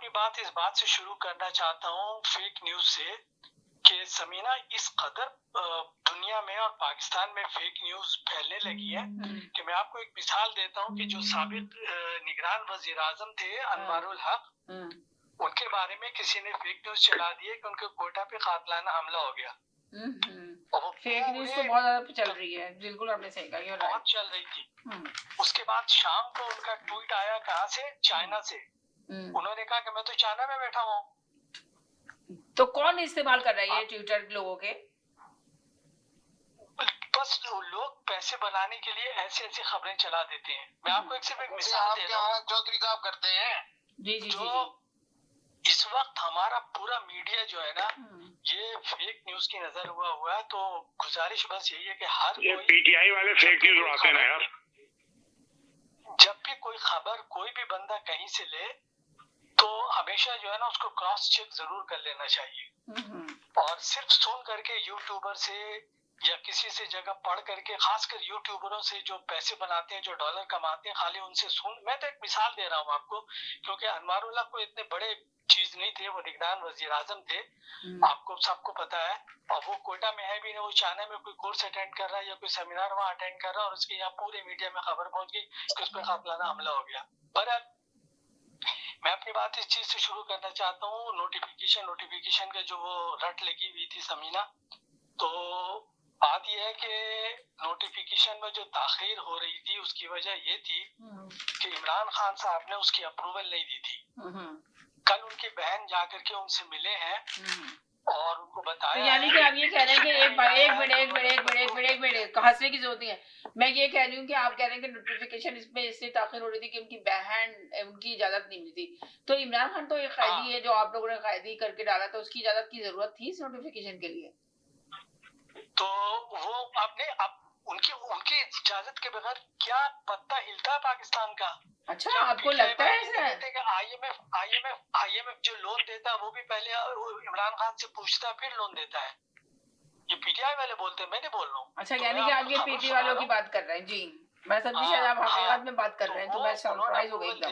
अपनी बात इस बात से शुरू करना चाहता हूँ, फेक न्यूज से, कि समीना इस कदर दुनिया में और पाकिस्तान में फेक न्यूज फैलने लगी है कि मैं आपको एक मिसाल देता हूँ कि जो साबिक निगरान वजीर आजम थे अनवारुल हक, उनके बारे में किसी ने फेक न्यूज चला दी है कि उनके कोटा पे कातिलाना हमला हो गया। फेक न्यूज तो बहुत ज्यादा चल रही है, बिल्कुल आपने सही कहा, बहुत चल रही थी। उसके बाद शाम को उनका ट्वीट आया, कहाँ से? चाइना से। उन्होंने कहा कि मैं तो चाइना में बैठा हूँ। तो कौन इस्तेमाल कर रहा है ये ट्विटर लोगों के? बस लोग पैसे बनाने के लिए ऐसी ऐसी खबरें चला देते हैं। मैं आपको सिर्फ एक मिसाल दे रहा हूँ जो तरीका आप करते हैं। जी जी जो जी। इस वक्त हमारा पूरा मीडिया जो है ना, ये फेक न्यूज की नजर हुआ है। तो गुजारिश बस यही है कि हर ये पीटीआई वाले फेक न्यूज उड़ाते हैं यार। जब भी कोई खबर कोई भी बंदा कहीं से ले तो हमेशा जो है ना उसको क्रॉस चेक जरूर कर लेना चाहिए। और सिर्फ सुन करके यूट्यूबर से या किसी से जगह पढ़ करके, खासकर यूट्यूबरों से जो पैसे बनाते हैं, जो डॉलर कमाते हैं, खाली उनसे सुन। मैं तो एक मिसाल दे रहा हूँ आपको, क्योंकि अनवारुल्लाह को इतने बड़े चीज नहीं थे, वो निगरान वजीर आजम थे, आपको सबको पता है। और वो कोयटा में है भी नहीं, वो चाइना में कोई कोर्स अटेंड कर रहा है या कोई सेमिनार वहाँ अटेंड कर रहा है, और उसके यहाँ पूरे मीडिया में खबर पहुंच गई कि उस पर कातिलाना हमला हो गया। पर मैं अपनी बात इस चीज से शुरू करना चाहता हूँ, नोटिफिकेशन का जो वो रट लगी हुई थी समीना, तो बात यह है कि नोटिफिकेशन में जो ताखीर हो रही थी उसकी वजह ये थी कि इमरान खान साहब ने उसकी अप्रूवल नहीं दी थी। कल उनकी बहन जाकर के उनसे मिले हैं और उनको बताया। तो यानी कि आप ये कह रहे हैं कि एक मिनट हंसने की जरूरत नहीं है। मैं ये कह रही हूँ कि आप कह रहे हैं कि नोटिफिकेशन इसमें इसलिए ताखिर हो रही थी कि उनकी बहन उनकी इजाजत नहीं मिली थी। तो इमरान खान तो एक कैदी है जो आप लोगों ने कैदी करके डाला था, उसकी इजाजत की जरूरत थी इस नोटिफिकेशन के लिए? तो वो आपने उनकी इजाजत के बगैर क्या पत्ता हिलता है पाकिस्तान का? अच्छा, आपको लगता है ऐसा? आईएमएफ जो लोन देता है वो भी पहले इमरान खान से पूछता है फिर लोन देता है। ये पीटीआई वाले बोलते हैं, मैं नहीं बोल रहा हूँ। अच्छा, यानी कि आप ये पीटीआई वालों की बात कर रहे हैं? जी, मैं समझी शायद आप हकीकत में बात कर रहे हैं, तो मैं सरप्राइज हो गई एकदम।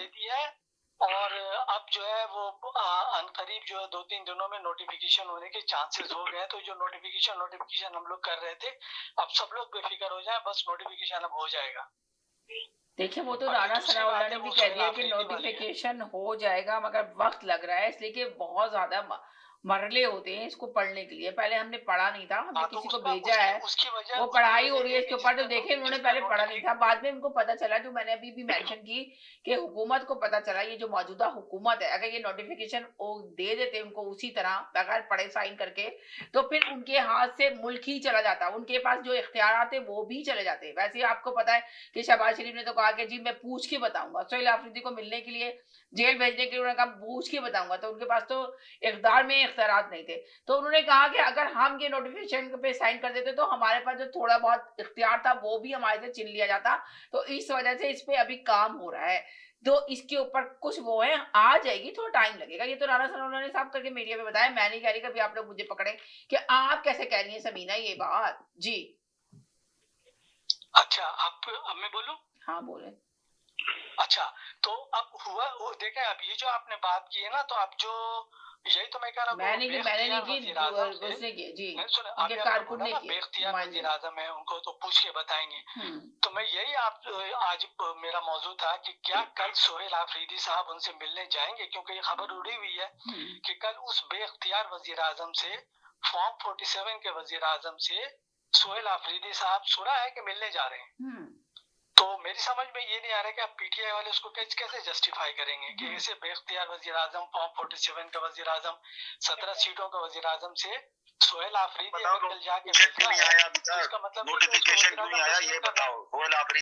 और अब जो है वो अनकरीब जो है 2-3 दिनों में नोटिफिकेशन होने के चांसेस हो गए। तो जो नोटिफिकेशन हम लोग कर रहे थे, अब सब लोग बेफिक्र हो जाए, बस नोटिफिकेशन अब हो जाएगा। देखिए, वो तो राणा सनाउल्लाह ने भी कह दिया कि नोटिफिकेशन हो जाएगा, मगर वक्त लग रहा है, इसलिए कि बहुत ज्यादा मरले होते हैं इसको पढ़ने के लिए। पहले हमने पढ़ा नहीं था, हमने किसी को भेजा है, वो पढ़ाई हो रही है इसके ऊपर। तो देखे उन्होंने पहले पढ़ा नहीं था, बाद में उनको पता चला, जो मैंने अभी भी मेंशन की, कि हुकूमत को पता चला, ये जो मौजूदा हुकूमत है, अगर ये नोटिफिकेशन दे देते उनको उसी तरह बगैर पढ़े साइन करके, तो फिर उनके हाथ से मुल्क ही चला जाता, उनके पास जो इख्तियार थे वो भी चले जाते। वैसे आपको पता है कि शहबाज शरीफ ने तो कहा कि जी मैं पूछ के बताऊंगा, सोहेल आफरीदी को मिलने के लिए, जेल भेजने के लिए उन्होंने कहा पूछ के बताऊंगा। तो उनके पास तो इख्तियार में इख्तियारात नहीं थे। तो उन्होंने कहा कि अगर हम ये नोटिफिकेशन पे साइन कर देते तो हमारे पास जो थोड़ा बहुत इख्तियार था वो भी हमारे से छीन लिया जाता। तो इस वजह से इस पे अभी काम हो रहा है, तो इसके ऊपर कुछ वो है, आ जाएगी, थोड़ा टाइम लगेगा। ये तो राणा सनाउल्लाह ने साफ करके मीडिया में बताया, मैं नहीं कह रही कभी आप लोग मुझे पकड़े कि आप कैसे कह रही है समीना ये बात। जी अच्छा, अब मैं बोलूं? हाँ बोले। अच्छा, तो अब हुआ वो देखें, अब ये जो आपने बात की है ना, तो अब जो यही तो मैं कह रहा हूँ, मैंने नहीं की, उसने की जी, उनके कारकुन ने की। बेख्तियार वज़ीर आज़म है, उनको तो पूछ के बताएंगे। तो मैं यही आज मेरा मौजू था कि क्या कल सोहेल आफरीदी साहब उनसे मिलने जाएंगे, क्योंकि ये खबर उड़ी हुई है कि कल उस बेख्तियार वज़ीर आज़म से, फॉर्म 47 के वज़ीर आज़म से सोहेल आफरीदी साहब सुना है कि मिलने जा रहे हैं। तो मेरी समझ में ये नहीं आ रहा कि आप पीटीआई वाले उसको कैसे जस्टिफाई करेंगे कि ऐसे बेख्तियार वज़ीर आज़म, फॉर्म 47 का वज़ीर आज़म, 17 सीटों का वज़ीर आज़म से सोहेल आफरीदी कल जाके मिलता है, तो इसका मतलब नोटिफिकेशन क्यों नहीं आया ये बताओ। सोहेल आफरीदी